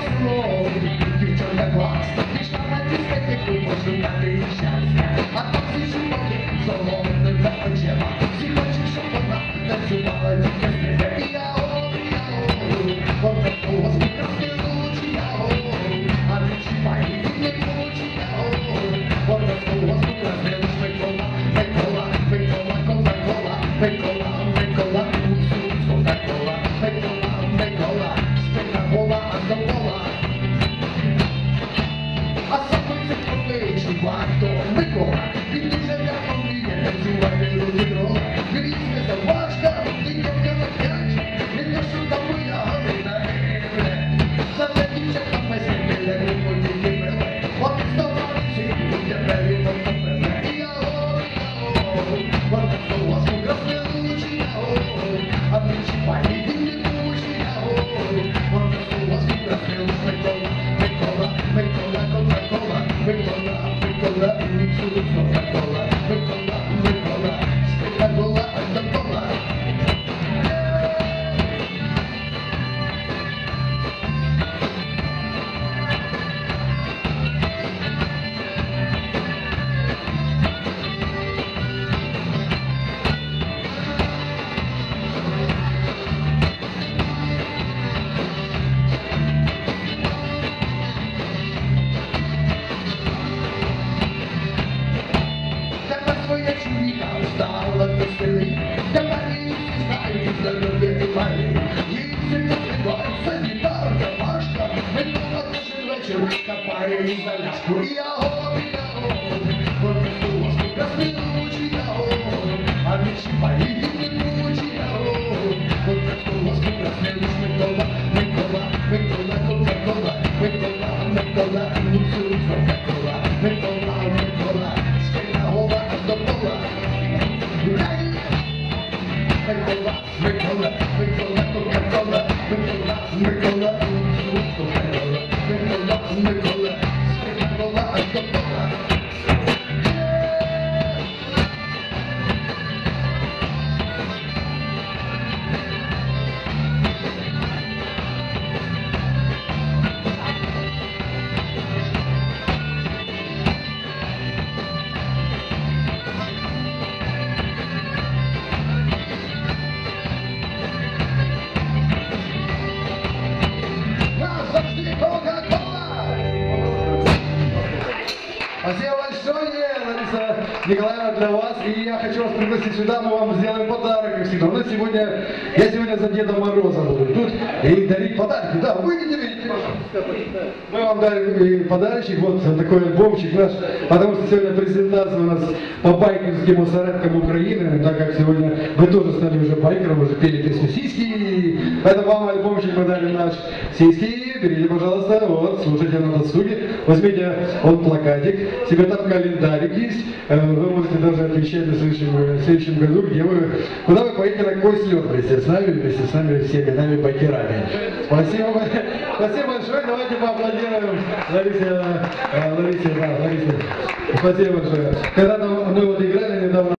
село, дівчонка класна, пішла на дискотеку, пошукати щастя. А там всі чуваки з соломними очима, всі хочуть, щоб вона танцювала тільки з ними. І яо, вона голос мікрофилучі, яо, а не чіпай, і не получі, яо, вона голос мікрофилуч, Микола, Микола, Микола, Кока-Кола, Микола, Микола, Кока-Кола, Микола, Микола, спина гола, а до гола. А саме це коли чувак, то Микола, він дуже гарно вміє танцювати рок-н-рол. Грізьме заважка, дитятка на п'ять, не те, що там моя Галина Ігре. Зате дівчата веселі, групу тільки пили, от товариші, тебе відтопили. Яо, вона голос мікрофилучі, яо, а не чіпай, і не получі, яо, вона голос мікрофилуч, Микола, Микола, Микола, Кока-Кола, Микола, Микола, Кока-Кола, Микола, Микола, спина гола, а до гола. Своя чоловіка стала до стели, тепер її всі знають, здоров'я і малі. Їй сильно співається гітарка Машка, Микола кожен вечір копає їй заляшку. І яго, вона голос мікрофилучі, яго, а не чіпай, і не получі, яго, вона голос мікрофилуч, Микола, Микола, Микола, Кока-Кола, Микола, Микола, Кока-Кола, Микола, Микола, спина гола, а до гола. Микола, Микола, Микола, Кока-Кола, Микола, Микола, Кока-Кола, Микола, Микола, спина гола, а до гола. Спасибо большое, Лариса Николаевна, для вас. И я хочу вас пригласить сюда, мы вам сделаем подарок, как всегда. Я сегодня за Дедом Морозом буду тут и дарить подарки. Да, выйдите, пожалуйста. Мы вам дарим и подарочек, вот такой альбомчик наш, потому что сегодня презентация у нас по байкерским осередкам Украины, так как сегодня вы тоже стали уже байкером, уже пели песню «Сиськи». Поэтому вам альбомчик мы дарим наш «Сиськи». Берите, пожалуйста, вот, слушайте на досуге. Возьмите вот плакатик, себе там календарик есть. Вы можете даже отвечать в следующем году, куда вы поедете, на какой слет вместе с нами всеми нами байкерами. Спасибо большое, давайте поаплодируем Ларисе. Спасибо большое. Когда-то мы вот играли недавно.